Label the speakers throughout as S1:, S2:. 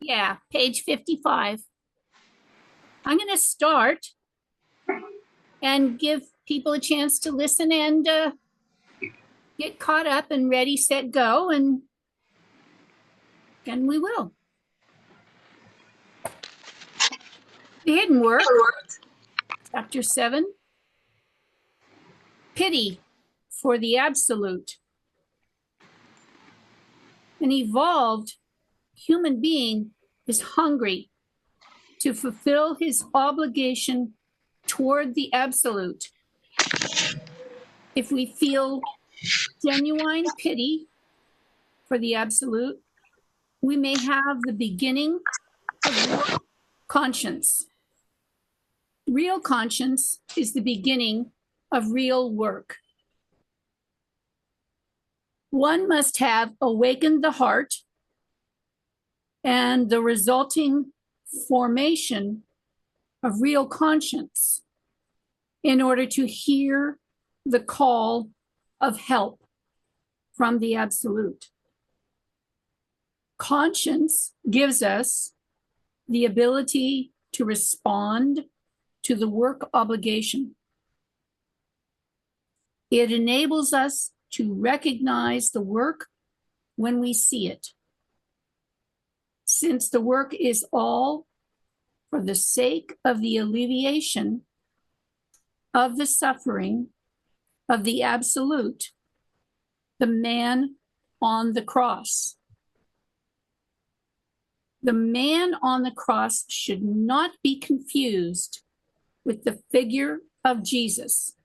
S1: Yeah, page 55. I'm going to start and give people a chance to listen and get caught up and ready, set, go, and we will. The hidden work, chapter 7, pity for the absolute. An evolved human being is hungry to fulfill his obligation toward the absolute. If we feel genuine pity for the absolute, we may have the beginning of real conscience. Real conscience is the beginning of real work. One must have awakened the heart and the resulting formation of real conscience in order to hear the call of help from the absolute. Conscience gives us the ability to respond to the work obligation. It enables us to recognize the work when we see it. Since the work is all for the sake of the alleviation of the suffering of the absolute, the man on the cross. The man on the cross should not be confused with the figure of Jesus,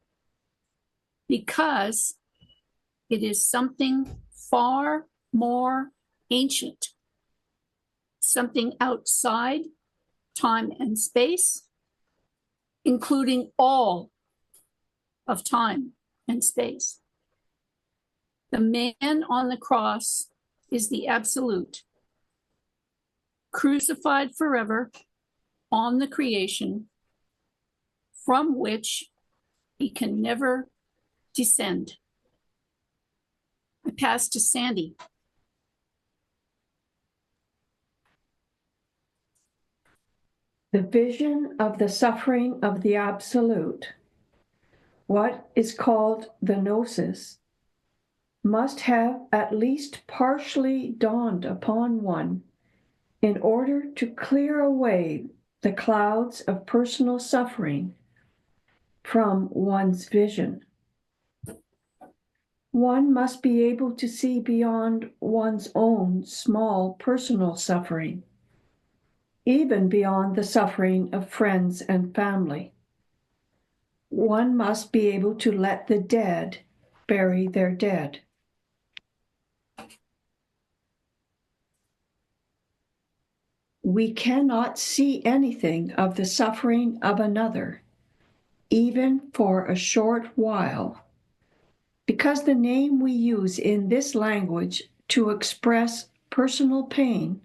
S1: because it is something far more ancient, something outside time and space, including all of time and space. The man on the cross is the absolute, crucified forever on the creation, from which he can never descend. I pass to Sandy.
S2: The vision of the suffering of the absolute, what is called the gnosis, must have at least partially dawned upon one in order to clear away the clouds of personal suffering from one's vision. One must be able to see beyond one's own small personal suffering, even beyond the suffering of friends and family. One must be able to let the dead bury their dead. We cannot see anything of the suffering of another, even for a short while, because the name we use in this language to express personal pain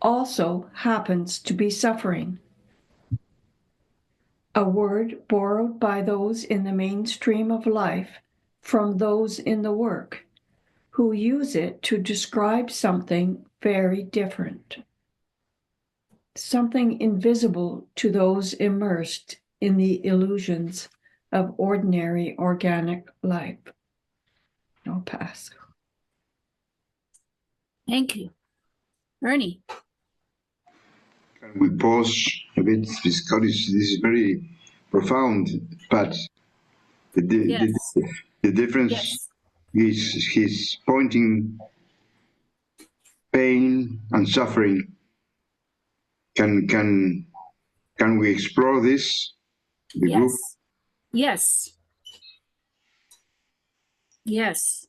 S2: also happens to be suffering. A word borrowed by those in the mainstream of life from those in the work, who use it to describe something very different. Something invisible to those immersed in the illusions of ordinary organic life. I'll pass.
S1: Thank you. Ernie.
S3: Can we pause a bit? Because this is very profound, but the difference is he's pointing pain and suffering. Can we explore this? The group?
S1: Yes. Yes.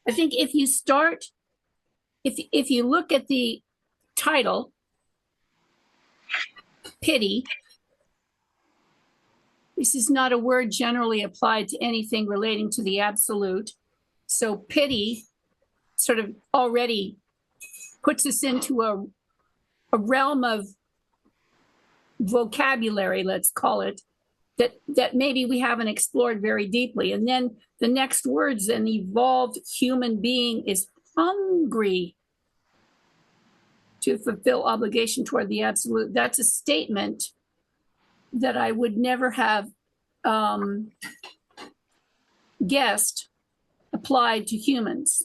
S1: I think if you start, if you look at the title, pity This is not a word generally applied to anything relating to the absolute. So pity sort of already puts us into a realm of vocabulary, let's call it, that maybe we haven't explored very deeply. And then the next words, an evolved human being is hungry to fulfill obligation toward the absolute. That's a statement that I would never have guessed applied to humans.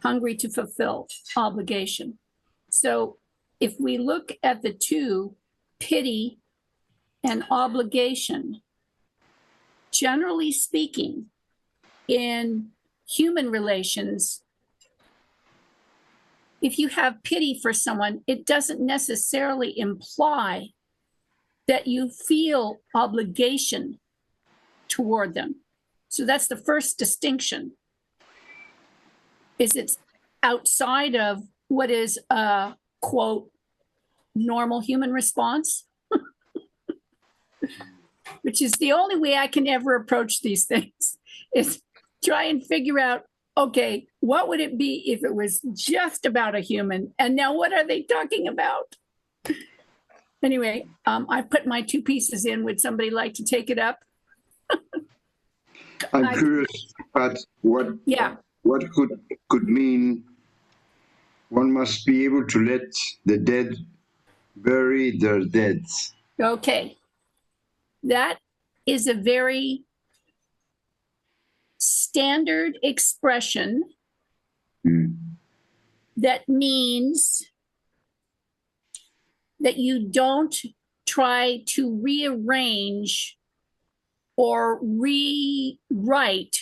S1: Hungry to fulfill obligation. So if we look at the two, pity and obligation, generally speaking, in human relations, if you have pity for someone, it doesn't necessarily imply that you feel obligation toward them. So that's the first distinction, is it's outside of what is a, quote, normal human response, which is the only way I can ever approach these things, is try and figure out, okay, what would it be if it was just about a human? And now what are they talking about? Anyway, I put my 2 pieces in. Would somebody like to take it up?
S3: I'm curious, but what could mean one must be able to let the dead bury their dead?
S1: Okay. That is a very standard expression that means that you don't try to rearrange or rewrite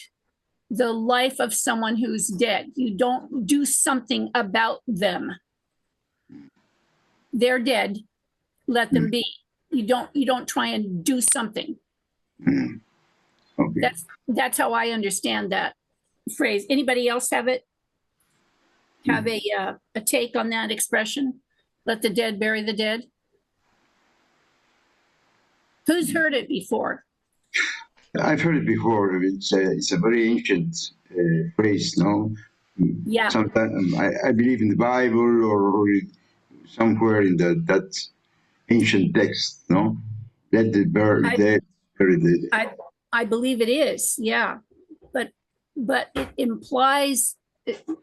S1: the life of someone who's dead. You don't do something about them. They're dead. Let them be. You don't try and do something.
S3: Okay.
S1: That's how I understand that phrase. Anybody else have a take on that expression? Let the dead bury the dead. Who's heard it before?
S3: I've heard it before. It's a very ancient phrase, no?
S1: Yeah.
S3: Sometimes I believe in the Bible or somewhere in that ancient text, no? Let the dead bury the dead.
S1: I believe it is, yeah. But it implies,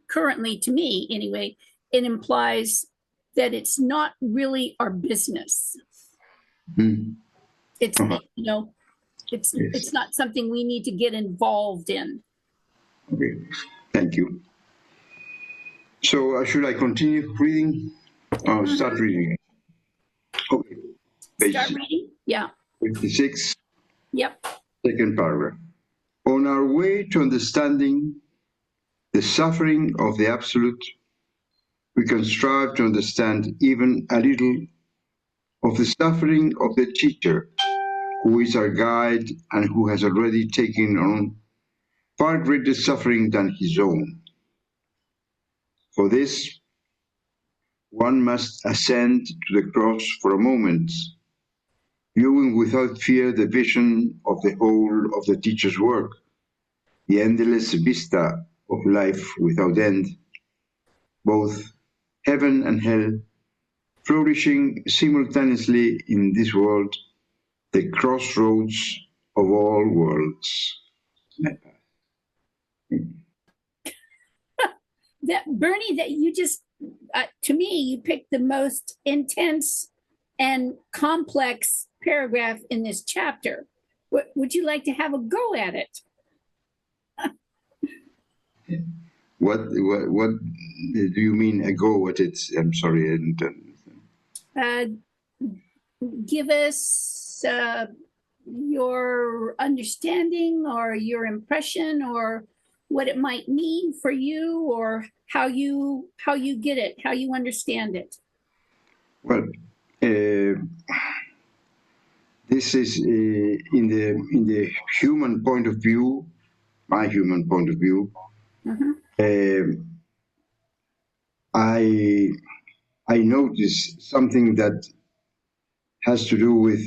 S1: currently to me anyway, it implies that it's not really our business. It's, it's not something we need to get involved in.
S3: Okay, thank you. So should I continue reading? Or start reading? Okay.
S1: Start reading? Yeah.
S3: 56.
S1: Yep.
S3: Second paragraph. On our way to understanding the suffering of the Absolute, we can strive to understand even a little of the suffering of the teacher, who is our guide and who has already taken on far greater suffering than his own. For this, one must ascend to the cross for a moment, viewing without fear the vision of the whole of the teacher's work, the endless vista of life without end, both heaven and hell, flourishing simultaneously in this world, the crossroads of all worlds.
S1: That Bernie, that you just, to me, you picked the most intense and complex paragraph in this chapter. Would you like to have a go at it?
S3: What do you mean a go at it? I'm sorry, I didn't understand.
S1: Give us your understanding or your impression or what it might mean for you, or how you get it, how you understand it.
S3: Well, this is in the human point of view, my human point of view. I notice something that has to do with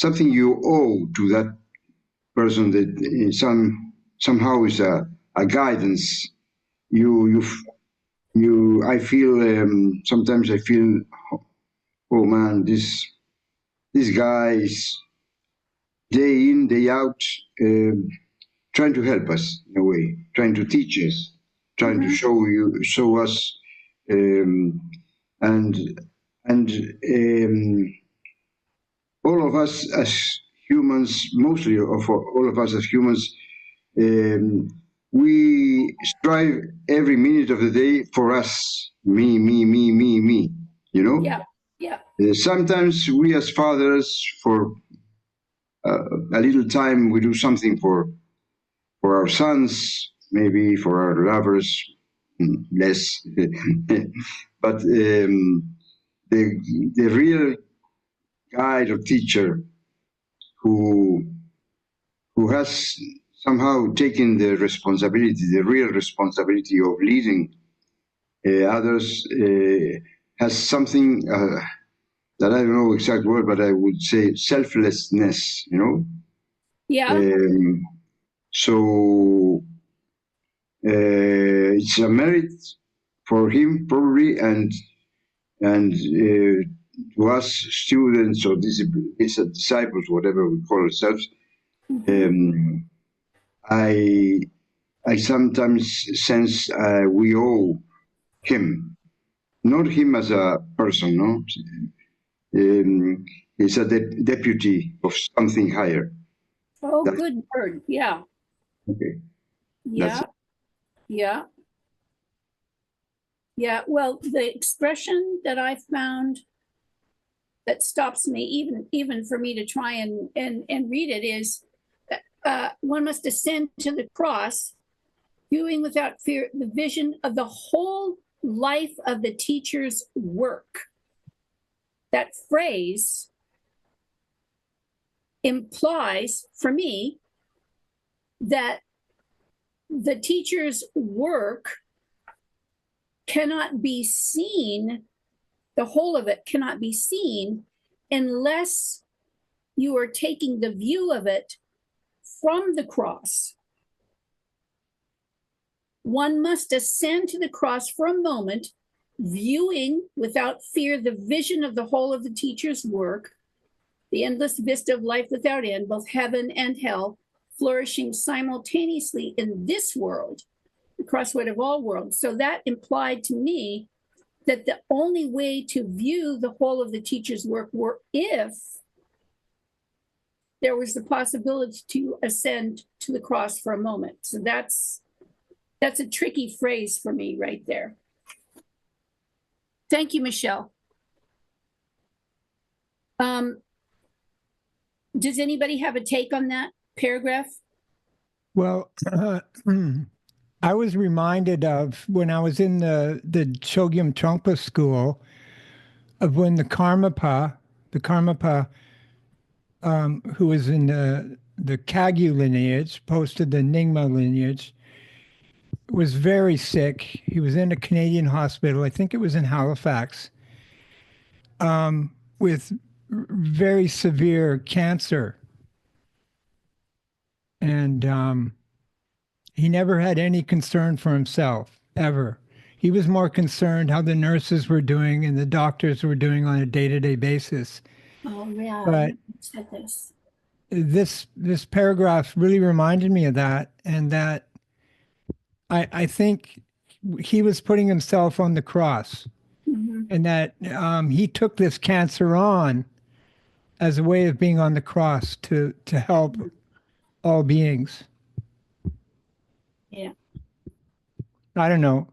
S3: something you owe to that person that somehow is a guidance. I feel sometimes I feel, oh man, this guy is day in day out trying to help us in a way, trying to teach us, trying to show us, and all of us as humans, mostly of all of us as humans, we strive every minute of the day for us, me, you know?
S1: Yeah. Yeah.
S3: Sometimes we as fathers, for a little time, we do something for our sons, maybe for our lovers, less. But the real guide or teacher who has somehow taken the responsibility, the real responsibility of leading others, has something that I don't know exact word, but I would say selflessness, you know?
S1: Yeah.
S3: So it's a merit for him probably, and to us students or disciples, whatever we call ourselves, I sometimes sense we owe him, not him as a person, no. He's a deputy of something higher.
S1: Oh, good word. Yeah.
S3: Okay.
S1: Yeah. Yeah. Yeah. Well, the expression that I found that stops me, even for me to try and read it, is one must ascend to the cross, viewing without fear the vision of the whole life of the teacher's work. That phrase implies, for me, that the teacher's work cannot be seen, the whole of it cannot be seen, unless you are taking the view of it from the cross. One must ascend to the cross for a moment, viewing without fear the vision of the whole of the teacher's work, the endless vista of life without end, both heaven and hell, flourishing simultaneously in this world, the crossroad of all worlds. So that implied to me that the only way to view the whole of the teacher's work were if there was the possibility to ascend to the cross for a moment. So that's a tricky phrase for me right there. Thank you, Michelle. Does anybody have a take on that paragraph?
S4: Well, I was reminded of when I was in the Chogyam Trungpa school of when the Karmapa, who was in the Kagyu lineage, posted the Nyingma lineage, was very sick. He was in a Canadian hospital. I think it was in Halifax, with very severe cancer. And he never had any concern for himself, ever. He was more concerned how the nurses were doing and the doctors were doing on a day-to-day basis.
S1: Oh, yeah.
S4: But
S1: said
S4: this paragraph really reminded me of that, and that I think he was putting himself on the cross, and that he took this cancer on as a way of being on the cross to help all beings.
S1: Yeah.
S4: I don't know.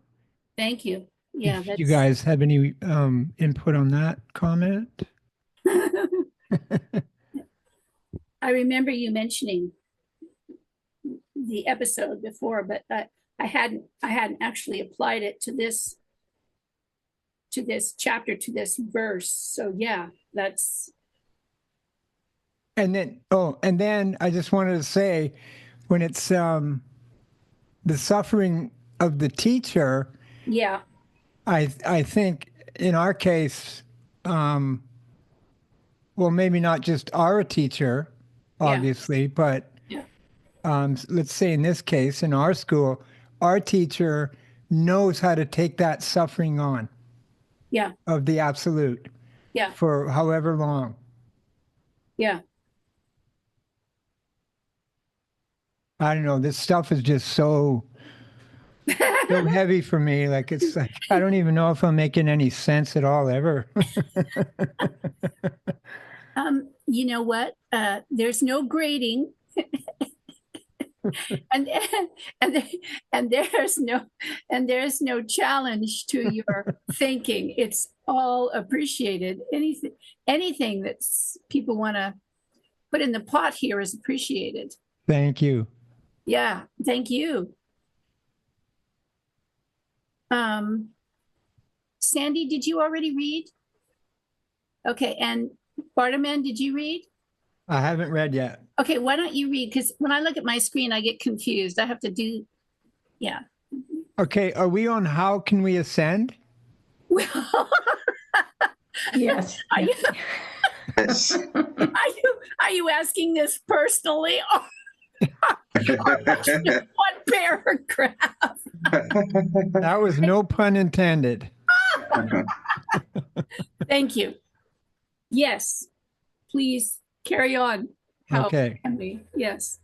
S1: Thank you. Yeah.
S4: If you guys have any input on that comment?
S1: I remember you mentioning the episode before, but I hadn't actually applied it to this chapter, to this verse. So yeah, that's.
S4: And then I just wanted to say, when it's the suffering of the teacher,
S1: Yeah.
S4: I think in our case, well, maybe not just our teacher,
S1: Yeah.
S4: obviously, but
S1: Yeah.
S4: let's say in this case, in our school, our teacher knows how to take that suffering on
S1: Yeah.
S4: of the absolute
S1: Yeah.
S4: for however long.
S1: Yeah.
S4: I don't know. This stuff is just so heavy for me. Like it's like I don't even know if I'm making any sense at all ever.
S1: You know what? There's no grading. and and there's no challenge to your thinking. It's all appreciated. Anything that's people want to put in the pot here is appreciated.
S4: Thank you.
S1: Yeah, thank you. Sandy, did you already read? Okay, and Bartiman, did you read?
S4: I haven't read yet.
S1: Okay, why don't you read? Because when I look at my screen, I get confused. I have to do, yeah.
S4: Okay, are we on how can we ascend?
S1: Well,
S2: Yes.
S1: are you,
S3: Yes.
S1: are you asking this personally or just one paragraph?
S4: That was no pun intended.
S1: Thank you. Yes, please carry on. How
S4: Okay.
S1: can we? Yes.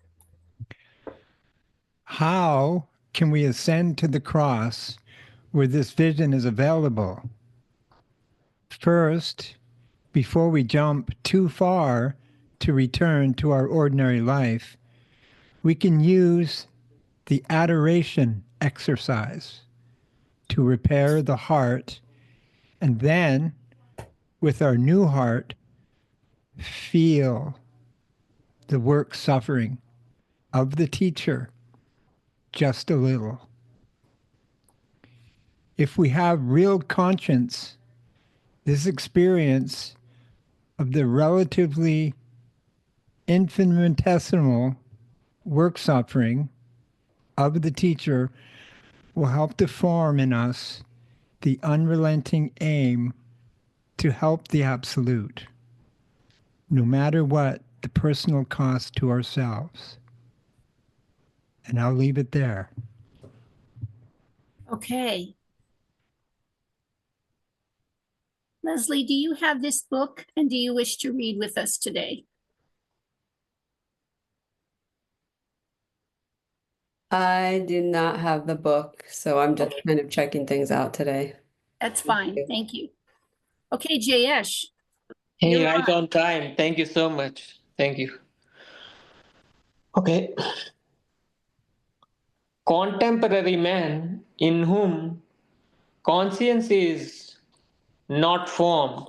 S4: How can we ascend to the cross where this vision is available? First, before we jump too far to return to our ordinary life, we can use the adoration exercise to repair the heart, and then, with our new heart, feel the work suffering of the teacher just a little. If we have real conscience, this experience of the relatively infinitesimal work suffering of the teacher will help to form in us the unrelenting aim to help the absolute, no matter what the personal cost to ourselves. And I'll leave it there.
S1: Okay. Leslie, do you have this book and do you wish to read with us today?
S5: I do not have the book, so I'm just kind of checking things out today.
S1: That's fine. Thank you. Okay, Jayesh.
S6: Hey,
S1: You're
S6: right on time. Thank you so much. Thank you. Okay. Contemporary man in whom conscience is not formed,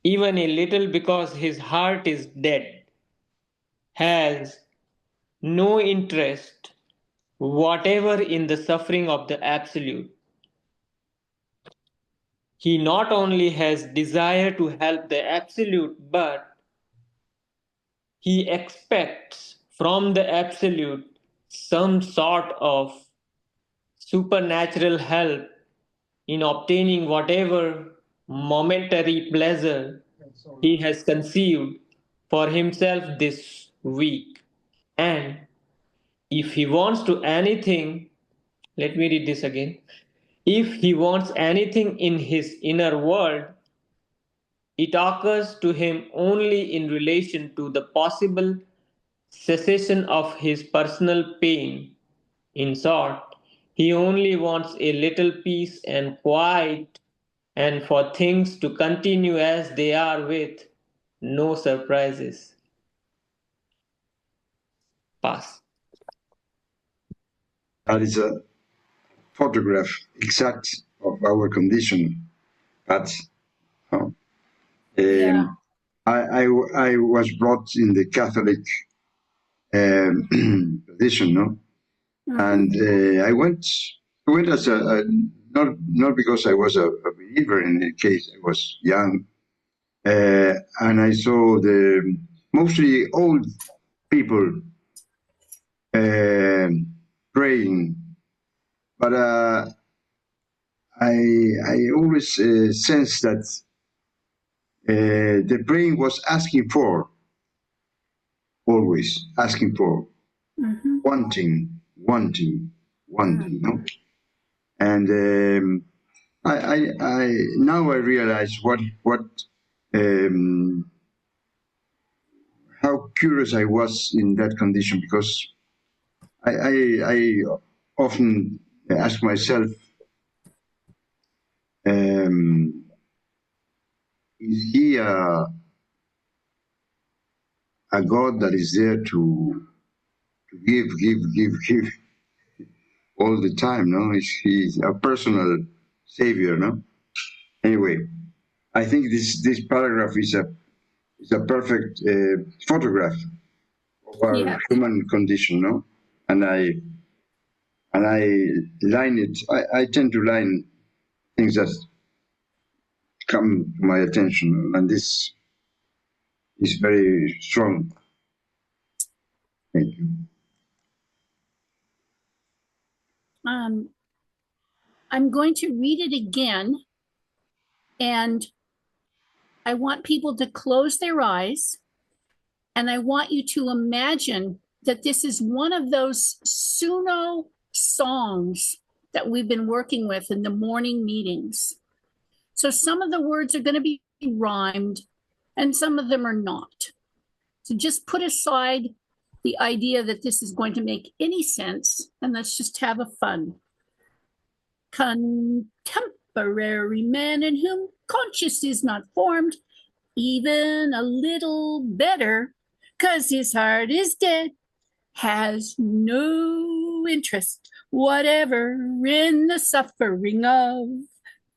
S6: even a little because his heart is dead, has no interest whatever in the suffering of the Absolute. He not only has desire to help the Absolute, but he expects from the Absolute some sort of supernatural help in obtaining whatever momentary pleasure he has conceived for himself this week. And if he wants to anything, let me read this again. If he wants anything in his inner world, it occurs to him only in relation to the possible cessation of his personal pain. In short, he only wants a little peace and quiet and for things to continue as they are with no surprises. Pass.
S3: That is a photograph exact of our condition. But
S1: Yeah.
S3: I was brought in the Catholic tradition, no? And I went as a not because I was a believer. In the case, I was young, and I saw the mostly old people praying, but I always sense that the brain was asking for, always asking for, wanting, no? And I now I realize how curious I was in that condition, because I often ask myself, is he a God that is there to give all the time? No, he's a personal savior. No. Anyway, I think this paragraph is a perfect photograph of our
S1: Yeah.
S3: human condition. No, and I line it. I tend to line things that come to my attention, and this is very strong. Thank you.
S1: I'm going to read it again, and I want people to close their eyes, and I want you to imagine that this is one of those Suno songs that we've been working with in the morning meetings. So some of the words are going to be rhymed and some of them are not. So just put aside the idea that this is going to make any sense, and let's just have a fun. Contemporary man in whom conscience is not formed, even a little better, 'cause his heart is dead, has no interest whatever in the suffering of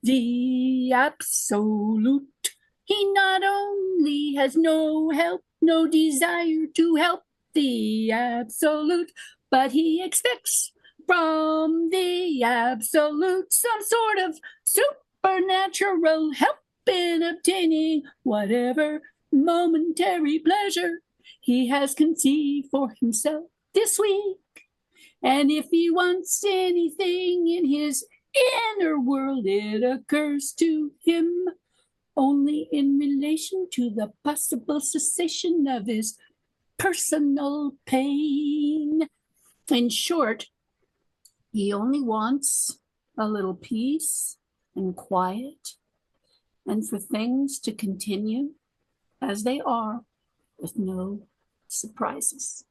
S1: the absolute. He not only has no help, no desire to help the absolute, but he expects from the absolute some sort of supernatural help in obtaining whatever momentary pleasure he has conceived for himself this week. And if he wants anything in his inner world, it occurs to him only in relation to the possible cessation of his personal pain. In short, he only wants a little peace and quiet, and for things to continue as they are with no surprises.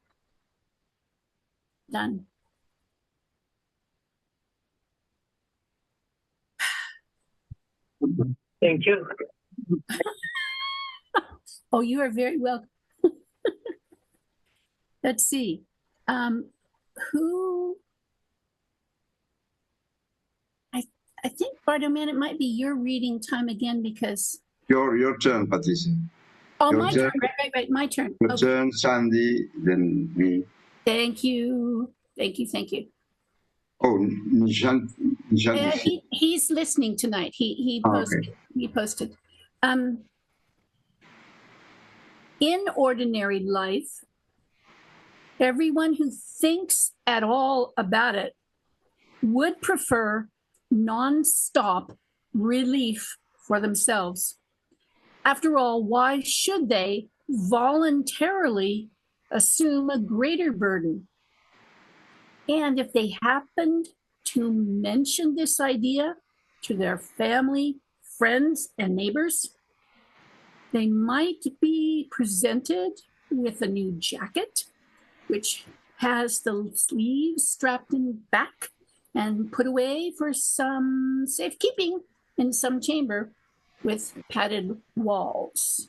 S1: Done.
S6: Thank you.
S1: Oh, you are very welcome. Let's see. Who? I think, Bardoman, it might be your reading time again, because
S3: Your turn, Patricia.
S1: oh,
S3: Your
S1: my
S3: turn.
S1: turn. Right. My turn.
S3: Your
S1: Okay.
S3: turn, Sandy, then me.
S1: Thank you.
S3: Oh, Nishanti.
S1: He's listening tonight. He posted.
S3: Okay.
S1: He posted. In ordinary life, everyone who thinks at all about it would prefer non-stop relief for themselves. After all, why should they voluntarily assume a greater burden? And if they happened to mention this idea to their family, friends, and neighbors, they might be presented with a new jacket, which has the sleeves strapped in back and put away for some safekeeping in some chamber with padded walls.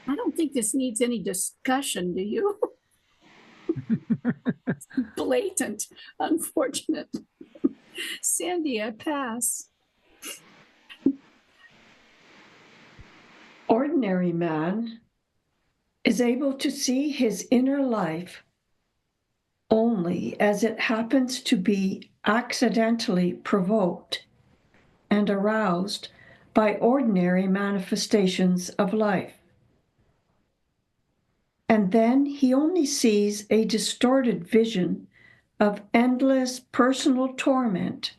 S1: I don't think this needs any discussion, do you? Blatant, unfortunate. Sandy, I pass.
S2: Ordinary man is able to see his inner life only as it happens to be accidentally provoked and aroused by ordinary manifestations of life. And then he only sees a distorted vision of endless personal torment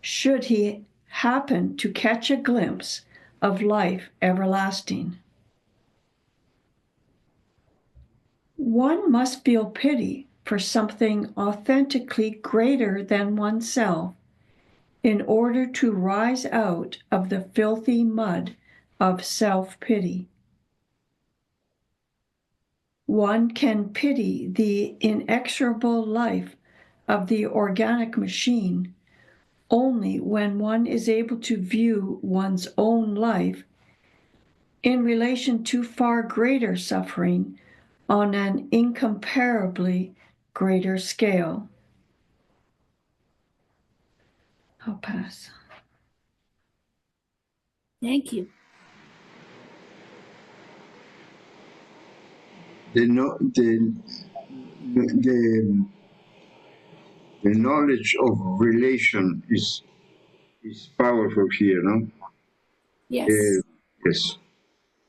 S2: should he happen to catch a glimpse of life everlasting. One must feel pity for something authentically greater than oneself in order to rise out of the filthy mud of self-pity. One can pity the inexorable life of the organic machine only when one is able to view one's own life in relation to far greater suffering on an incomparably greater scale. I'll pass.
S1: Thank you.
S3: The knowledge of relation is powerful here, no?
S1: Yes.
S3: Yes.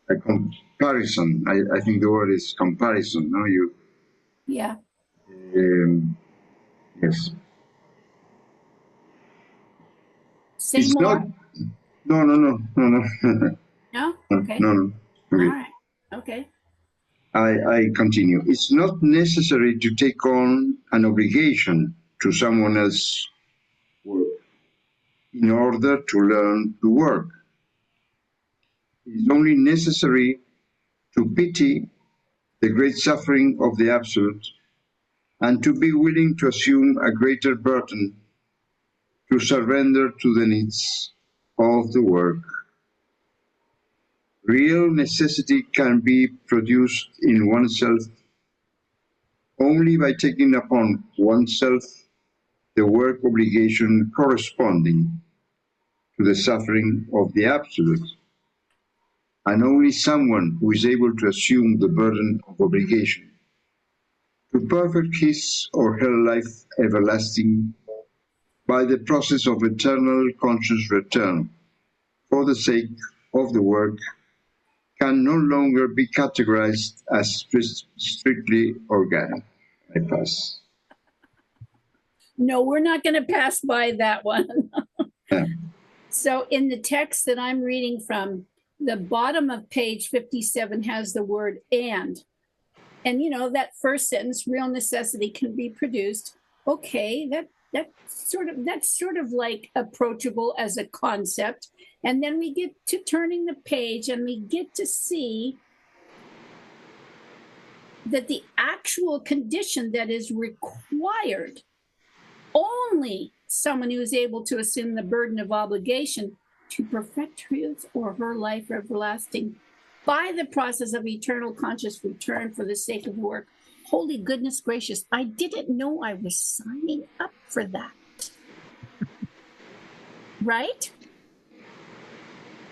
S3: A comparison. I think the word is comparison. No,
S1: Yeah.
S3: yes.
S1: Say
S3: It's
S1: more.
S3: not. No.
S1: No? Okay.
S3: No.
S1: All
S3: Okay.
S1: right. Okay.
S3: I continue. It's not necessary to take on an obligation to someone else's work in order to learn to work. It's only necessary to pity the great suffering of the Absolute and to be willing to assume a greater burden to surrender to the needs of the work. Real necessity can be produced in oneself only by taking upon oneself the work obligation corresponding to the suffering of the Absolute, and only someone who is able to assume the burden of obligation to perfect his or her life everlasting by the process of eternal conscious return for the sake of the work can no longer be categorized as strictly organic. I pass.
S1: No, we're not going to pass by that one.
S3: Yeah.
S1: So in the text that I'm reading from, the bottom of page 57 has the word and. And you know, that first sentence, real necessity can be produced. Okay, that's sort of like approachable as a concept. And then we get to turning the page and we get to see that the actual condition that is required, only someone who is able to assume the burden of obligation to perfect his or her life everlasting by the process of eternal conscious return for the sake of the work. Holy goodness gracious, I didn't know I was signing up for that. Right?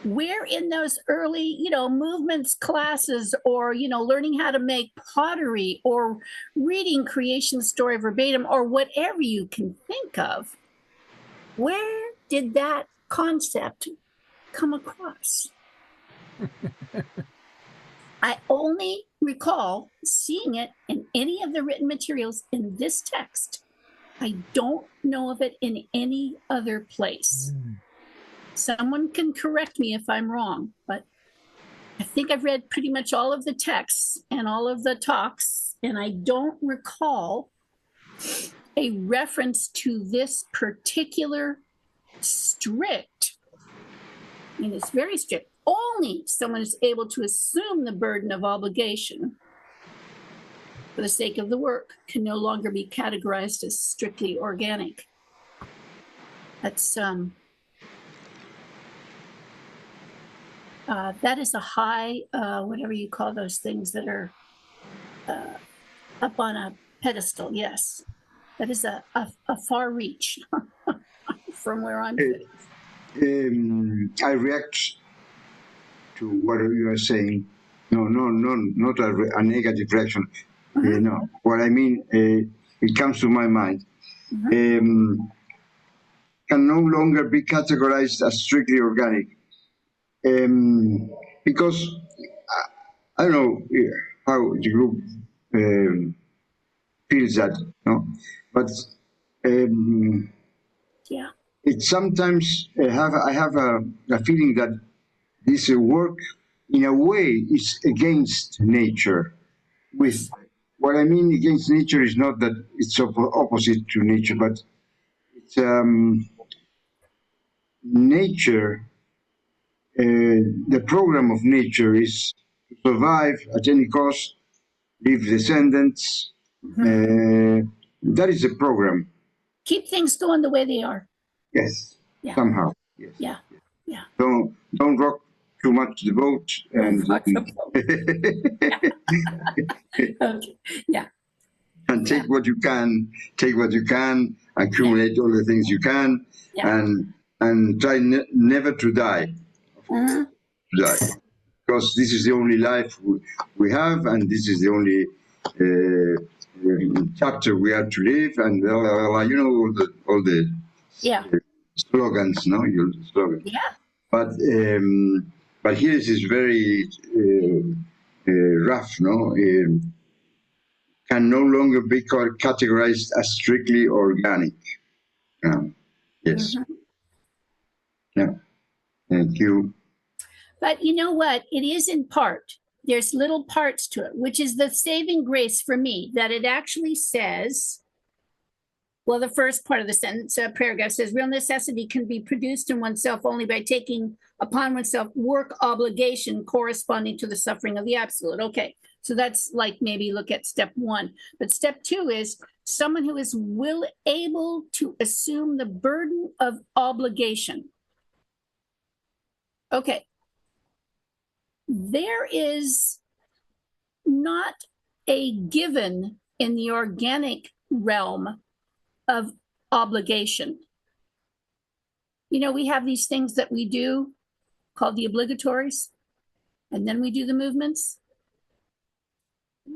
S1: Where in those early, movements classes, or, learning how to make pottery or reading creation story verbatim or whatever you can think of, where did that concept come across? I only recall seeing it in any of the written materials in this text. I don't know of it in any other place. Someone can correct me if I'm wrong, but I think I've read pretty much all of the texts and all of the talks, and I don't recall a reference to this particular strict, and it's very strict, only someone is able to assume the burden of obligation for the sake of the work can no longer be categorized as strictly organic. That's that is a high, whatever you call those things that are up on a pedestal. Yes, that is a far reach from where I'm sitting.
S3: I react to what you are saying. No, not a negative reaction. No, what I mean, it comes to my mind. Can no longer be categorized as strictly organic. Because I don't know how the group feels that, no? but
S1: Yeah.
S3: it sometimes I have a feeling that this work, in a way, is against nature. With what I mean against nature is not that it's opposite to nature, but it's nature. The program of nature is to survive at any cost, leave descendants. That is the program.
S1: Keep things going the way they are.
S3: Yes,
S1: Yeah.
S3: somehow. Yes.
S1: Yeah. Yeah.
S3: Don't rock too much the boat, and
S1: Okay. Yeah.
S3: and take what you can, accumulate all the things you can,
S1: Yeah.
S3: and try never to die.
S1: Uh-huh.
S3: Because this is the only life we have, and this is the only chapter we have to live, and you know all the
S1: Yeah.
S3: slogans, no, your slogans.
S1: Yeah.
S3: But here it is very rough, no. Can no longer be categorized as strictly organic. Yes.
S1: Mhm.
S3: Yeah. Thank you.
S1: But you know what? It is in part. There's little parts to it, which is the saving grace for me, that it actually says, well, the first part of the sentence, paragraph says, real necessity can be produced in oneself only by taking upon oneself work obligation corresponding to the suffering of the absolute. Okay, so that's like maybe look at step one. But step two is someone who is able to assume the burden of obligation. Okay. There is not a given in the organic realm of obligation. You know, we have these things that we do called the obligatories, and then we do the movements.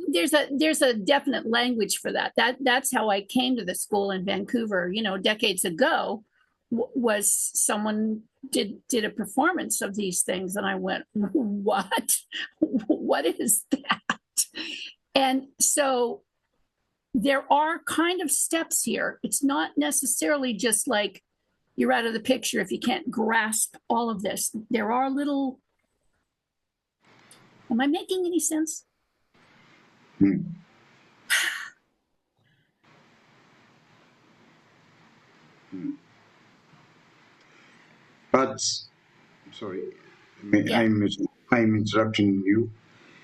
S1: There's a definite language for that. That's how I came to the school in Vancouver, you know, decades ago. Was someone did a performance of these things, and I went, what is that? And so there are kind of steps here. It's not necessarily just like you're out of the picture if you can't grasp all of this. There are little, am I making any sense?
S3: But sorry,
S1: Yeah.
S3: I'm interrupting you.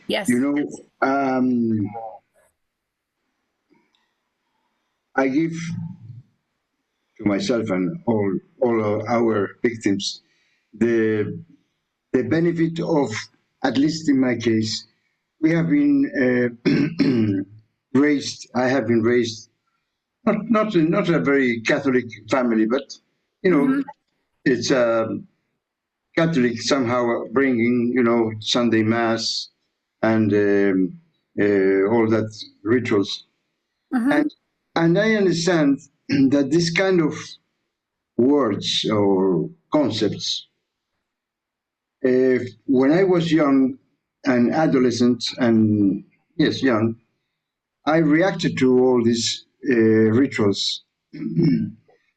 S1: Yes.
S3: You know, I give to myself and all our victims the benefit of, at least in my case, we have been raised. I have been raised not a very Catholic family, but you know, it's Catholic somehow bringing, you know, Sunday Mass and all that rituals. And I understand that this kind of words or concepts, when I was young and adolescent, and yes, young, I reacted to all these rituals.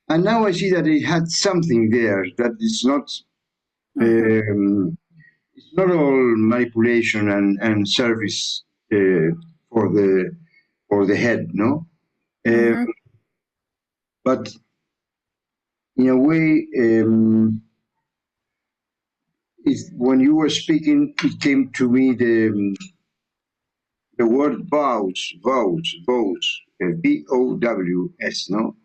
S3: And now I see that it had something there that is not it's not all manipulation and service for the head, no. But in a way, when you were speaking, it came to me the word vows, VOWS, no.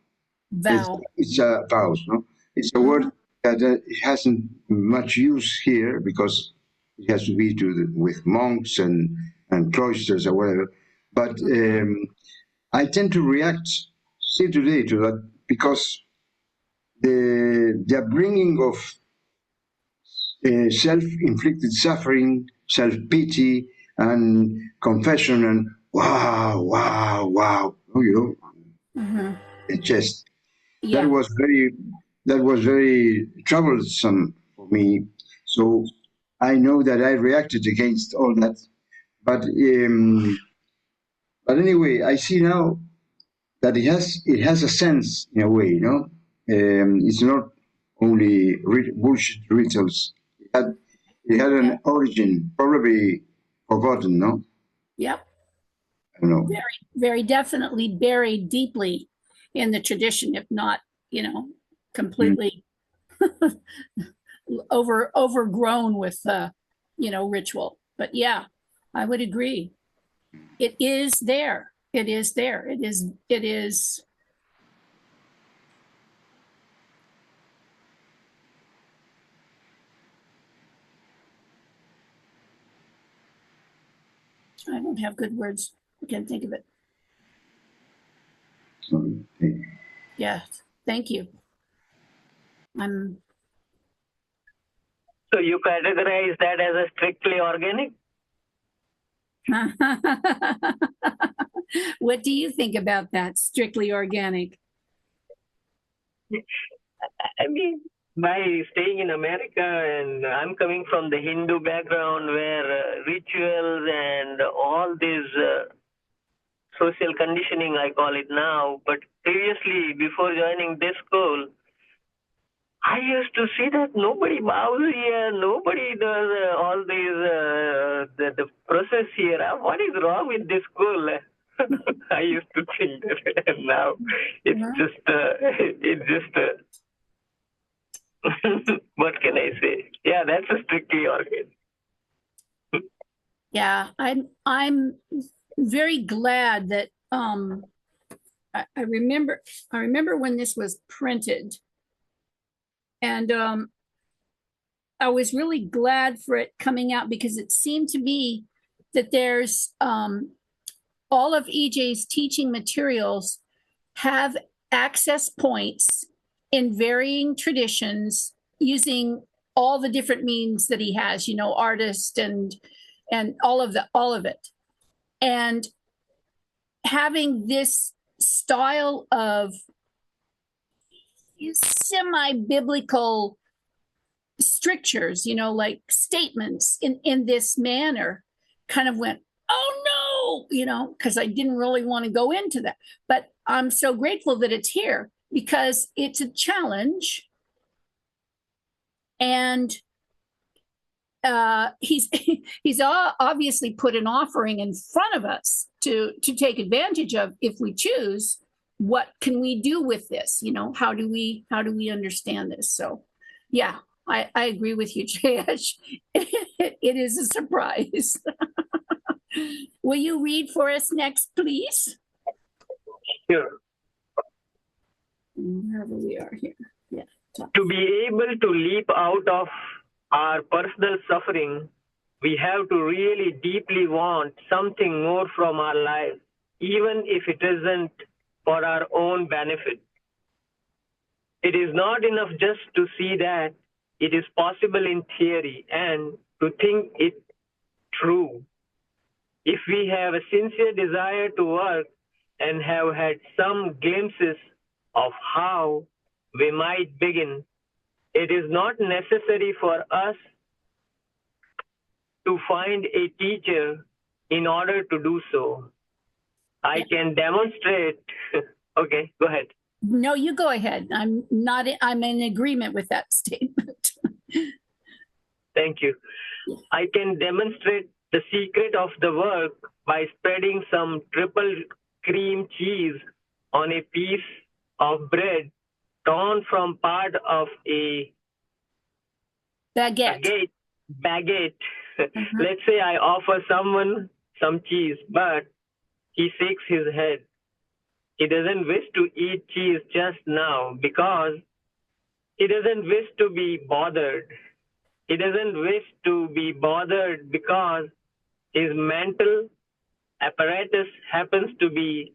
S1: Vow.
S3: It's a vows, no. It's a word that it hasn't much use here because it has to be with monks and cloisters or whatever. But I tend to react still today to that because the bringing of self-inflicted suffering, self-pity, and confession, and wow, you know, it just
S1: Yeah.
S3: that was very troublesome for me. So I know that I reacted against all that, but anyway, I see now that it has a sense in a way, you know. It's not only bullshit rituals. It had an origin, probably forgotten, no?
S1: Yep.
S3: I don't know.
S1: Very, very definitely buried deeply in the tradition, if not, completely overgrown with, ritual. But yeah, I would agree. It is there. It is there. It is. I don't have good words. I can't think of it.
S3: Okay.
S1: Yeah, thank you.
S7: So you categorize that as a strictly organic?
S1: What do you think about that? Strictly organic?
S7: I mean, by staying in America, and I'm coming from the Hindu background where rituals and all these social conditioning, I call it now, but previously, before joining this school, I used to see that nobody bows here, nobody does all these, the process here. What is wrong with this school? I used to think that, and now it's what can I say? Yeah, that's a strictly organic.
S1: Yeah, I'm very glad that I remember when this was printed, and I was really glad for it coming out because it seemed to me that there's all of EJ's teaching materials have access points in varying traditions using all the different means that he has, artist and all of it. And having this style of semi-biblical strictures, like statements in this manner, kind of went, oh no, because I didn't really want to go into that. But I'm so grateful that it's here because it's a challenge. And he's obviously put an offering in front of us to take advantage of if we choose. What can we do with this? How do we understand this? So yeah, I agree with you, Jayesh. It is a surprise. Will you read for us next, please?
S7: Sure.
S1: Wherever we are here. Yeah.
S7: To be able to leap out of our personal suffering, we have to really deeply want something more from our life, even if it isn't for our own benefit. It is not enough just to see that it is possible in theory and to think it true. If we have a sincere desire to work and have had some glimpses of how we might begin, it is not necessary for us to find a teacher in order to do so. I can demonstrate. Okay, go ahead.
S1: No, you go ahead. I'm in agreement with that statement.
S7: Thank you. I can demonstrate the secret of the work by spreading some triple cream cheese on a piece of bread torn from part of a baguette. Let's say I offer someone some cheese, but he shakes his head. He doesn't wish to eat cheese just now because he doesn't wish to be bothered. He doesn't wish to be bothered because his mental apparatus happens to be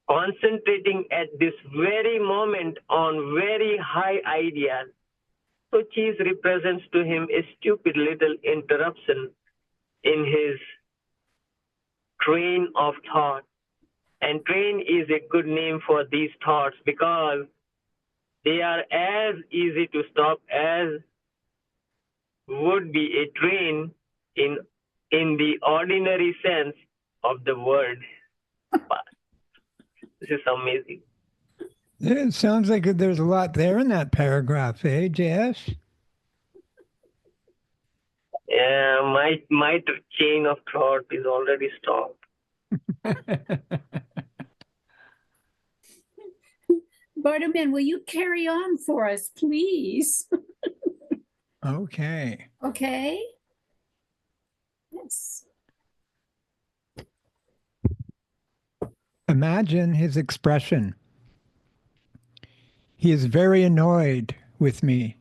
S7: concentrating at this very moment on very high ideas. So cheese represents to him a stupid little interruption in his train of thought. And train is a good name for these thoughts because they are as easy to stop as would be a train in the ordinary sense of the word. This is amazing.
S4: It sounds like there's a lot there in that paragraph, eh, JS?
S7: Yeah, my chain of thought is already stopped.
S1: Bartleman, will you carry on for us, please?
S4: Okay.
S1: Okay. Yes.
S4: Imagine his expression. He is very annoyed with me.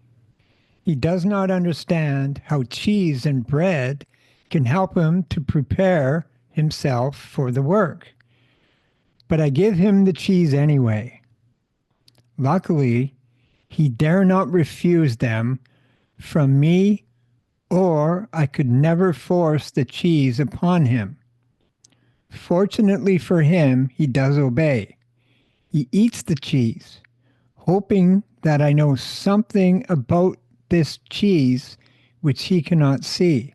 S4: He does not understand how cheese and bread can help him to prepare himself for the work. But I give him the cheese anyway. Luckily, he dare not refuse them from me, or I could never force the cheese upon him. Fortunately for him, he does obey. He eats the cheese, hoping that I know something about this cheese which he cannot see.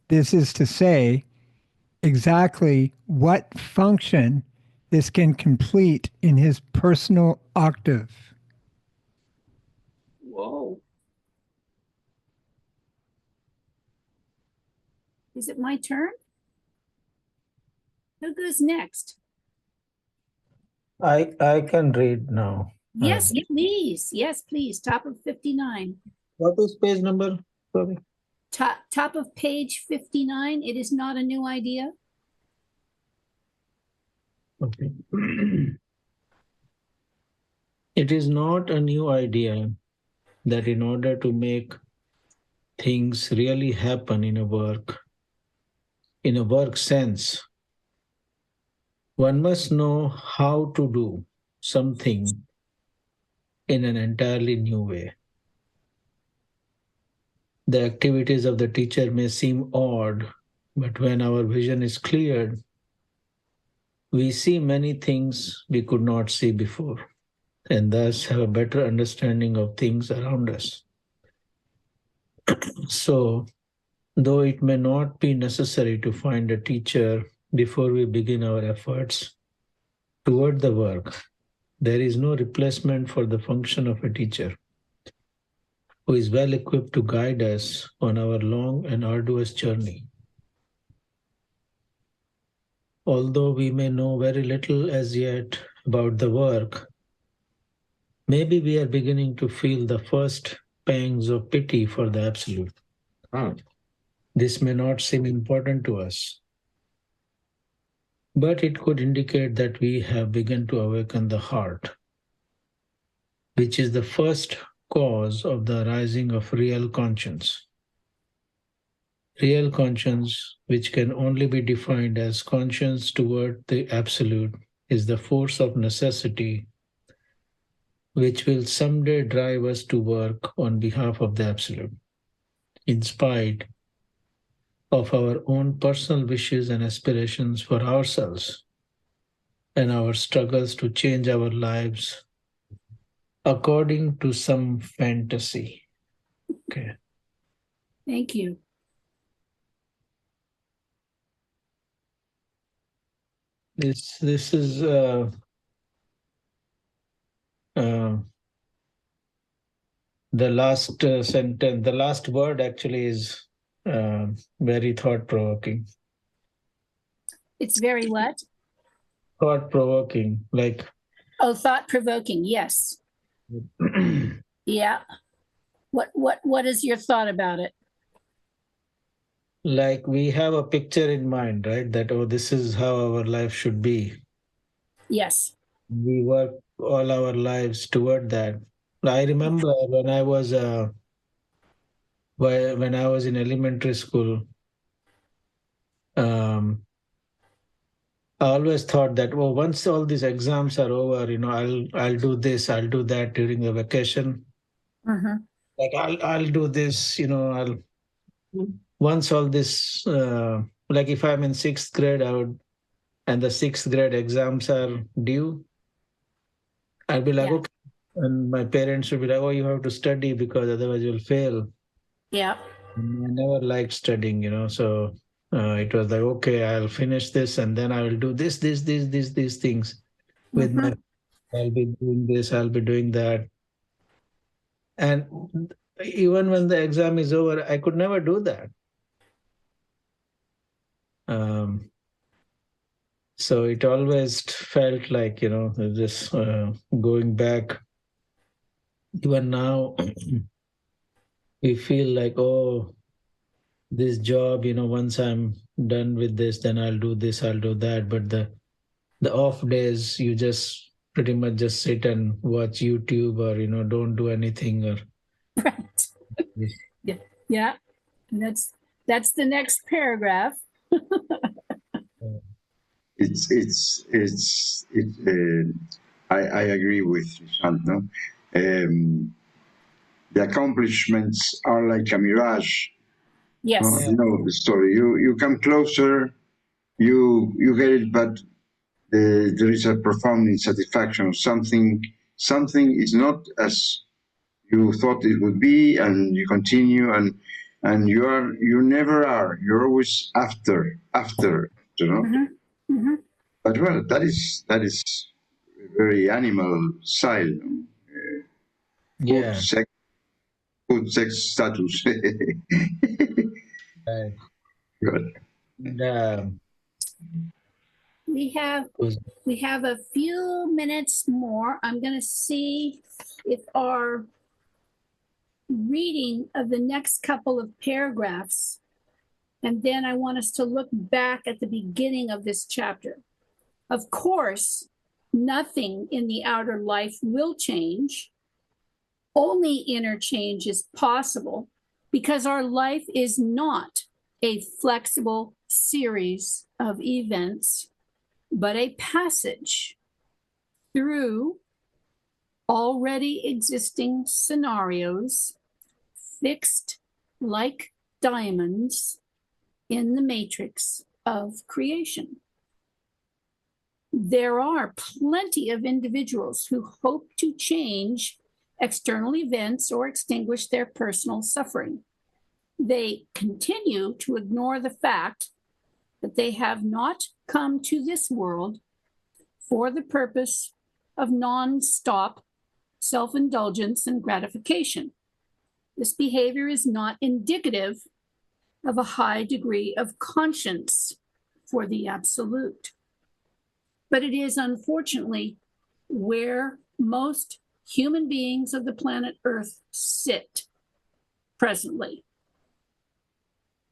S4: This is to say, exactly what function this can complete in his personal octave.
S1: Whoa. Is it my turn? Who goes next?
S8: I can read now.
S1: Yes, please. Yes, please. Top of 59.
S8: What is page number? Sorry.
S1: Top of page 59. It is not a new idea.
S8: Okay. It is not a new idea that in order to make things really happen in a work sense, one must know how to do something in an entirely new way. The activities of the teacher may seem odd, but when our vision is cleared, we see many things we could not see before, and thus have a better understanding of things around us. So, though it may not be necessary to find a teacher before we begin our efforts toward the work, there is no replacement for the function of a teacher who is well equipped to guide us on our long and arduous journey. Although we may know very little as yet about the work, maybe we are beginning to feel the first pangs of pity for the Absolute. This may not seem important to us, but it could indicate that we have begun to awaken the heart, which is the first cause of the arising of real conscience. Real conscience, which can only be defined as conscience toward the Absolute, is the force of necessity which will someday drive us to work on behalf of the Absolute, in spite of our own personal wishes and aspirations for ourselves and our struggles to change our lives according to some fantasy. Okay.
S1: Thank you.
S8: This is the last sentence. The last word actually is very thought-provoking.
S1: It's very what?
S8: Thought-provoking, like.
S1: Oh, thought-provoking. Yes. Yeah. What is your thought about it?
S8: Like we have a picture in mind, right? That, oh, this is how our life should be.
S1: Yes.
S8: We work all our lives toward that. I remember when I was in elementary school, I always thought that, well, once all these exams are over, I'll do this, I'll do that during the vacation.
S1: Mm-hmm.
S8: Like I'll do this, once all this, like if I'm in 6th grade, and the 6th grade exams are due, I'll be like, okay. And my parents would be like, oh, you have to study because otherwise you'll fail.
S1: Yeah.
S8: And I never liked studying, so it was like, okay, I'll finish this and then I will do these things. with my, I'll be doing this, I'll be doing that. And even when the exam is over, I could never do that. So it always felt like, just going back. Even now, we feel like, oh, this job, once I'm done with this, then I'll do this, I'll do that. But the off days, you just pretty much just sit and watch YouTube or, don't do anything. Or
S1: Right. Yeah. And that's the next paragraph.
S3: I agree with Shant, no? The accomplishments are like a mirage.
S1: Yes.
S3: No? You know the story. You come closer, you get it, but there is a profound insatisfaction. Something is not as you thought it would be, and you continue, and you never are. You're always after, you know.
S1: Mm-hmm.
S3: But well, that is a very animal side.
S8: yeah.
S3: Food, sex status.
S8: Right.
S3: Good.
S8: And,
S1: We have a few minutes more. I'm going to see if our reading of the next couple of paragraphs, and then I want us to look back at the beginning of this chapter. Of course, nothing in the outer life will change. Only inner change is possible because our life is not a flexible series of events, but a passage through already existing scenarios fixed like diamonds in the matrix of creation. There are plenty of individuals who hope to change external events or extinguish their personal suffering. They continue to ignore the fact that they have not come to this world for the purpose of non-stop self-indulgence and gratification. This behavior is not indicative of a high degree of conscience for the absolute. But it is unfortunately where most human beings of the planet Earth sit presently.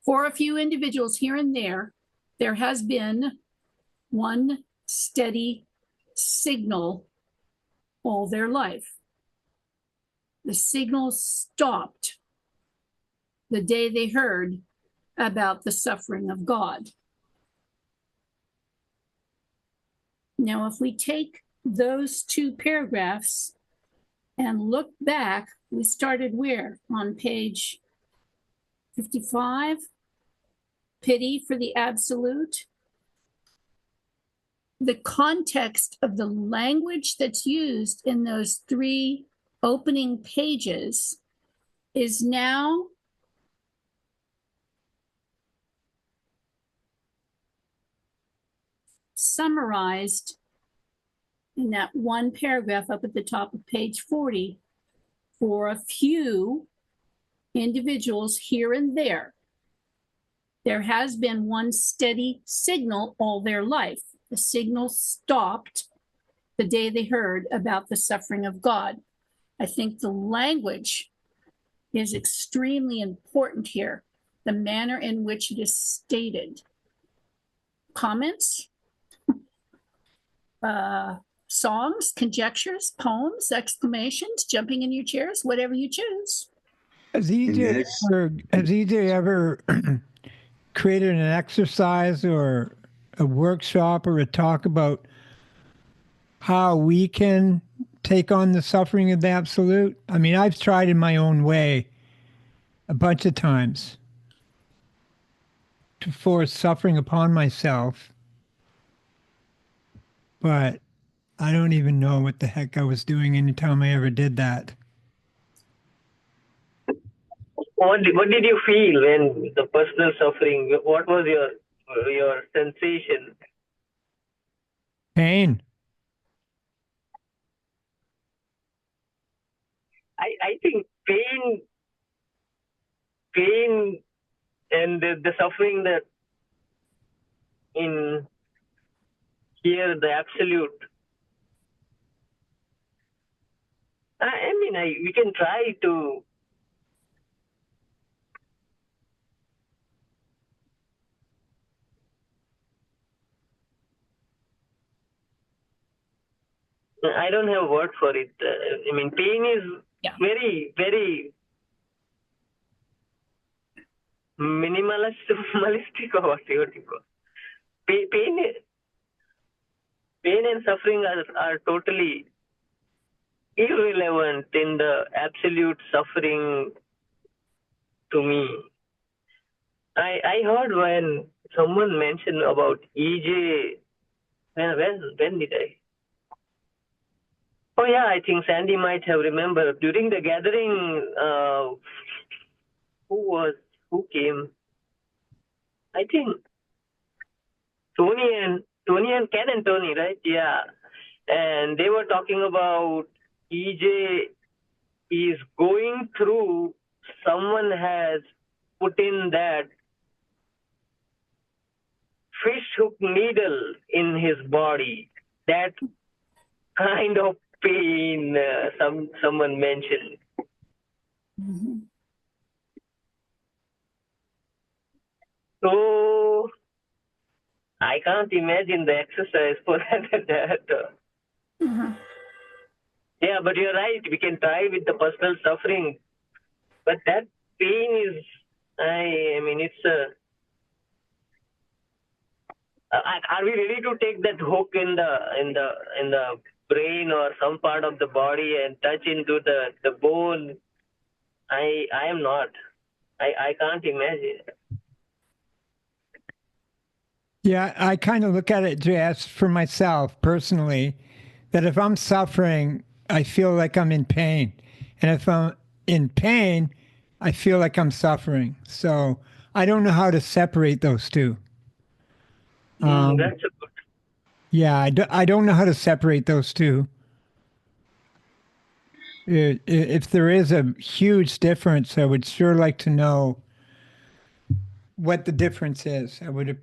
S1: For a few individuals here and there has been one steady signal all their life. The signal stopped the day they heard about the suffering of God. Now, if we take those two paragraphs and look back, we started where? On page 55, pity for the absolute. The context of the language that's used in those three opening pages is now summarized in that one paragraph up at the top of page 40 for a few individuals here and there. There has been one steady signal all their life. The signal stopped the day they heard about the suffering of God. I think the language is extremely important here, the manner in which it is stated. Comments? Songs, conjectures, poems, exclamations, jumping in your chairs, whatever you choose.
S4: Has EJ ever created an exercise or a workshop or a talk about how we can take on the suffering of the absolute? I mean, I've tried in my own way a bunch of times to force suffering upon myself, but I don't even know what the heck I was doing anytime I ever did that.
S7: What did you feel when the personal suffering? What was your sensation?
S4: Pain.
S7: I think pain and the suffering that in here, the absolute. I mean, we can try to. I don't have a word for it. I mean, pain is very, very minimalistic or what you call. Pain and suffering are totally irrelevant in the absolute suffering to me. I heard when someone mentioned about EJ. When did I? Oh yeah, I think Sandy might have remembered during the gathering. Who came? I think Tony and Ken and Tony, right? Yeah, and they were talking about EJ is going through. Someone has put in that fish hook needle in his body. That kind of pain. Someone mentioned.
S1: Mhm.
S7: So I can't imagine the exercise for that.
S1: Mhm.
S7: Yeah, but you're right. We can try with the personal suffering, but that pain is. I mean, it's a. Are we ready to take that hook in the brain or some part of the body and touch into the bone? I am not. I can't imagine.
S4: Yeah, I kind of look at it just for myself personally, that if I'm suffering, I feel like I'm in pain. And if I'm in pain, I feel like I'm suffering. So I don't know how to separate those two.
S7: That's a good.
S4: Yeah, I don't know how to separate those two. If there is a huge difference, I would sure like to know what the difference is. I would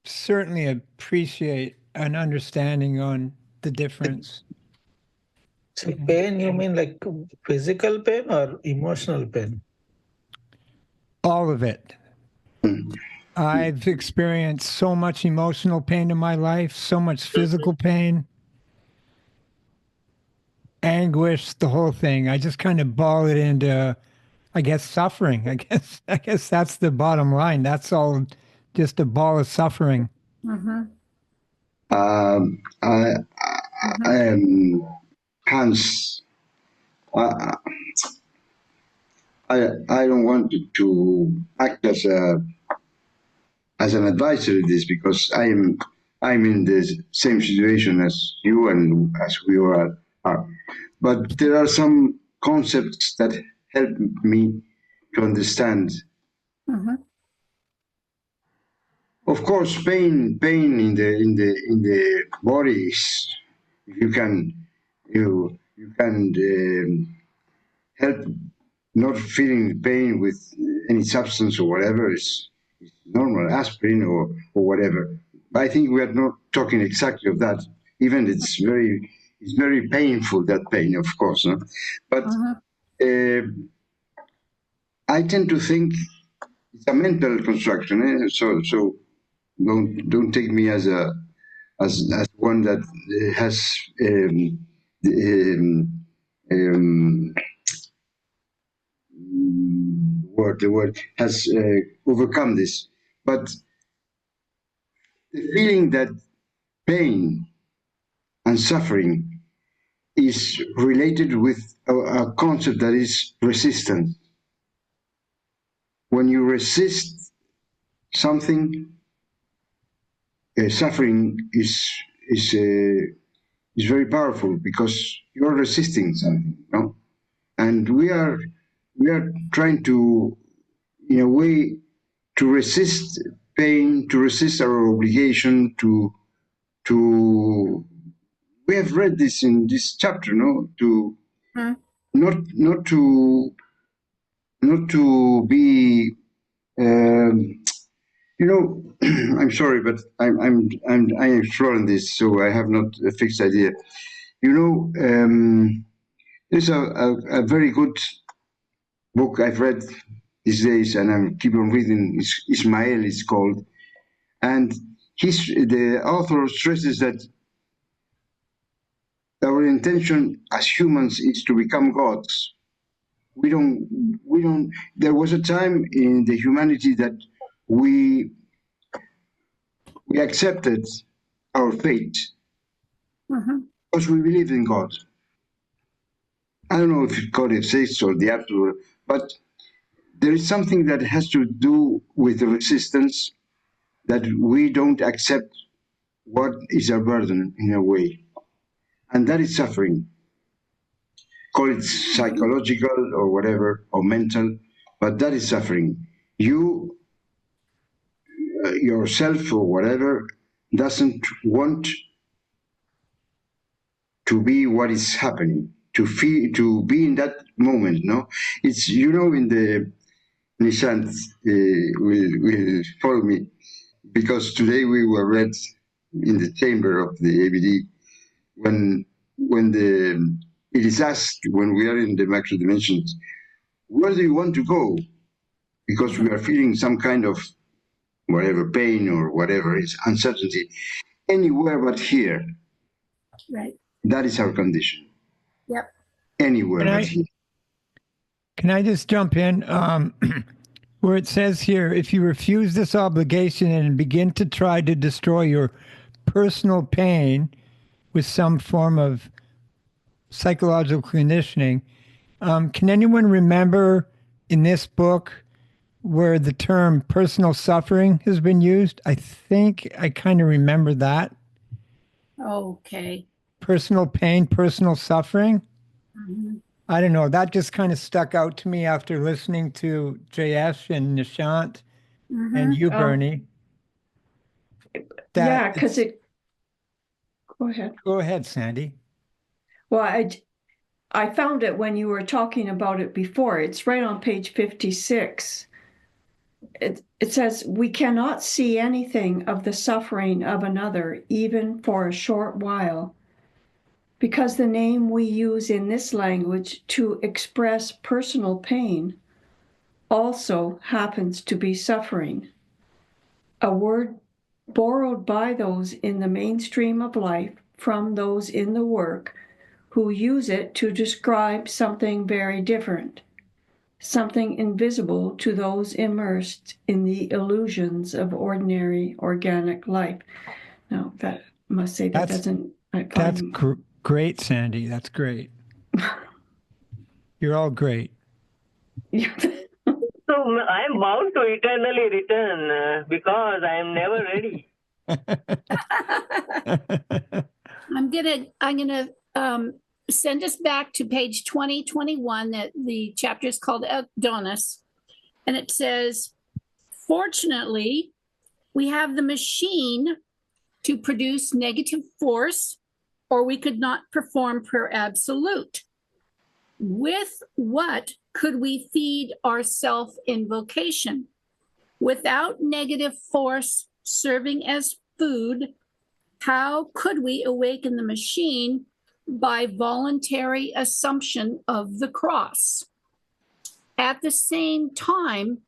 S4: certainly appreciate an understanding on the difference.
S8: So pain, you mean like physical pain or emotional pain?
S4: All of it. I've experienced so much emotional pain in my life, so much physical pain, anguish, the whole thing. I just kind of ball it into, I guess, suffering. I guess that's the bottom line. That's all just a ball of suffering.
S1: Mhm.
S3: I am Hans. I don't want to act as an advisor in this because I'm in the same situation as you and as we are. But there are some concepts that help me to understand.
S1: Mhm.
S3: Of course, pain in the body is, you can help not feeling pain with any substance or whatever is normal, aspirin or whatever. I think we are not talking exactly of that. Even it's very painful, that pain, of course. No? But I tend to think it's a mental construction. So don't take me as one that has um, the word has overcome this. But the feeling that pain and suffering is related with a concept that is resistance. When you resist something, suffering is very powerful because you're resisting something, no? And we are trying to, in a way, to resist pain, to resist our obligation to. We have read this in this chapter, no? To not to be you know, I'm sorry, but I'm exploring this, so I have not a fixed idea. You know, there's a very good book I've read these days, and I'm keep on reading. Ismail is called, and the author stresses that our intention as humans is to become gods. We don't. There was a time in the humanity that we accepted our fate because we believed in God. I don't know if God exists or the absolute, but there is something that has to do with the resistance, that we don't accept what is our burden in a way. And that is suffering. Call it psychological or whatever, or mental, but that is suffering. You, yourself or whatever, doesn't want to be what is happening, to feel, to be in that moment, no? It's, you know, in the Nishant will follow me, because today we were read in the chamber of the ABD when it is asked, when we are in the macro dimensions, where do you want to go? Because we are feeling some kind of whatever pain or whatever is uncertainty, anywhere but here.
S1: Right.
S3: That is our condition.
S1: Yep.
S3: Anywhere but here.
S4: Can I just jump in? Where it says here, if you refuse this obligation and begin to try to destroy your personal pain with some form of psychological conditioning, can anyone remember in this book where the term personal suffering has been used? I think I kind of remember that.
S1: Okay.
S4: Personal pain, personal suffering.
S1: Mhm.
S4: I don't know. That just kind of stuck out to me after listening to Jayesh and Nishant and you,
S2: Oh.
S4: Bernie.
S2: Yeah, because go ahead.
S4: Go ahead, Sandy.
S2: Well, I found it when you were talking about it before. It's right on page 56. It says, we cannot see anything of the suffering of another, even for a short while, because the name we use in this language to express personal pain also happens to be suffering, a word borrowed by those in the mainstream of life from those in the work who use it to describe something very different, something invisible to those immersed in the illusions of ordinary organic life. Now, that must say that doesn't.
S4: That's great, Sandy. That's great. You're all great.
S7: So I'm bound to eternally return because I am never ready.
S1: I'm gonna send us back to page 2021. That the chapter is called Adonis, and it says, fortunately, we have the machine to produce negative force, or we could not perform per absolute. With what could we feed our self-invocation? Without negative force serving as food, how could we awaken the machine by voluntary assumption of the cross? At the same time,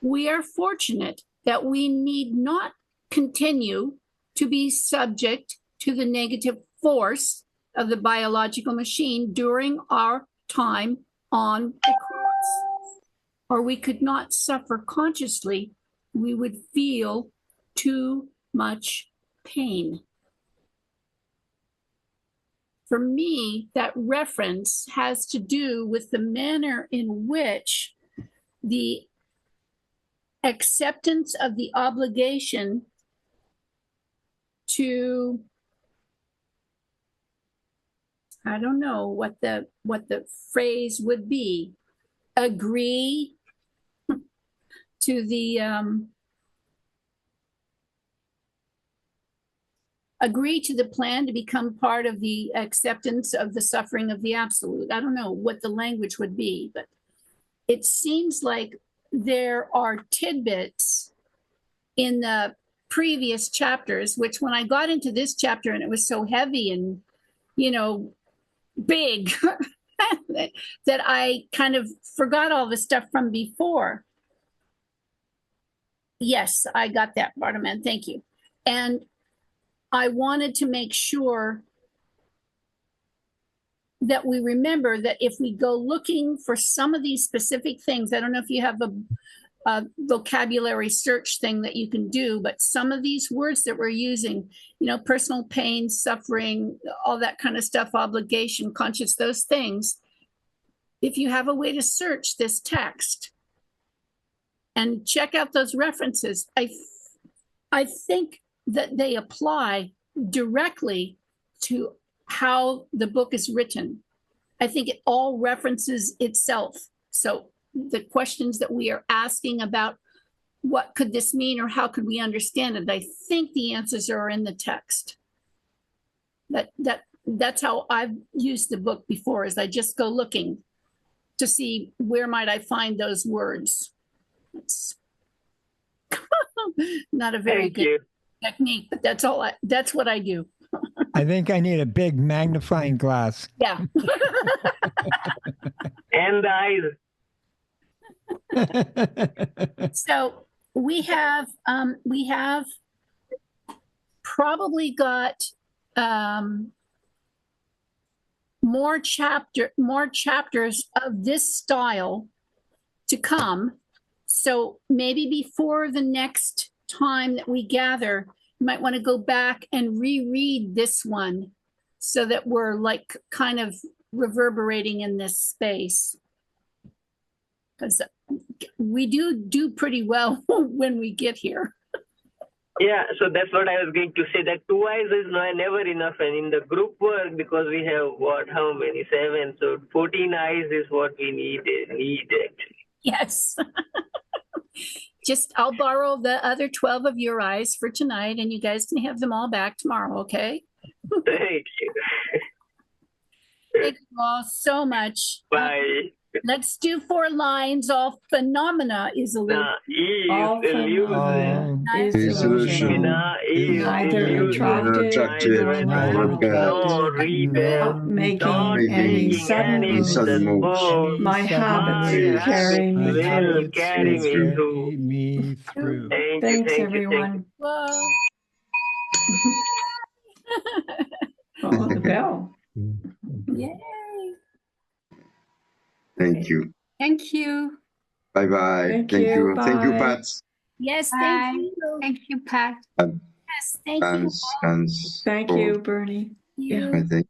S1: we are fortunate that we need not continue to be subject to the negative force of the biological machine during our time on the cross, or we could not suffer consciously. We would feel too much pain. For me, that reference has to do with the manner in which the acceptance of the obligation to, I don't know what the phrase would be, agree to the agree to the plan to become part of the acceptance of the suffering of the absolute. I don't know what the language would be, but it seems like there are tidbits in the previous chapters, which when I got into this chapter and it was so heavy and, big, that I kind of forgot all the stuff from before. Yes, I got that, Bartleman. Thank you. And I wanted to make sure that we remember that if we go looking for some of these specific things, I don't know if you have a vocabulary search thing that you can do, but some of these words that we're using, personal pain, suffering, all that kind of stuff, obligation, conscious, those things, if you have a way to search this text and check out those references, I think that they apply directly to how the book is written. I think it all references itself. So the questions that we are asking about what could this mean or how could we understand it, I think the answers are in the text. That's how I've used the book before, is I just go looking to see where might I find those words. It's not a very good technique, but that's what I do.
S4: I think I need a big magnifying glass.
S1: Yeah.
S7: And the eyes.
S1: So we have probably got more chapters of this style to come. So maybe before the next time that we gather, you might want to go back and reread this one so that we're like kind of reverberating in this space. Because we do pretty well when we get here.
S7: Yeah, so that's what I was going to say, that 2 eyes is never enough. And in the group work, because we have how many? 7. So 14 eyes is what we need actually.
S1: Yes. I'll borrow the other 12 of your eyes for tonight, and you guys can have them all back tomorrow, okay?
S7: Thank you.
S1: Thank you all so much.
S7: Bye.
S1: Let's do 4 lines. All phenomena is illusion.
S2: All phenomena is illusion. Neither attracted nor repelled,
S7: nor repelled,
S2: making any sudden
S3: moves.
S2: My habits carry me
S7: will
S2: through.
S7: carry me
S4: through.
S2: Thanks, everyone.
S1: Whoa.
S2: Oh, the bell.
S1: Yay.
S3: Thank you.
S9: Thank you.
S3: Bye-bye.
S2: Thank
S3: Thank
S2: you.
S3: you. Thank you,
S2: Bye.
S3: Pat.
S1: Yes,
S9: Bye.
S1: thank you.
S9: Thank you, Pat.
S1: Yes, thank you.
S3: Hans.
S2: Thank you, Bernie.
S1: You.
S3: Thank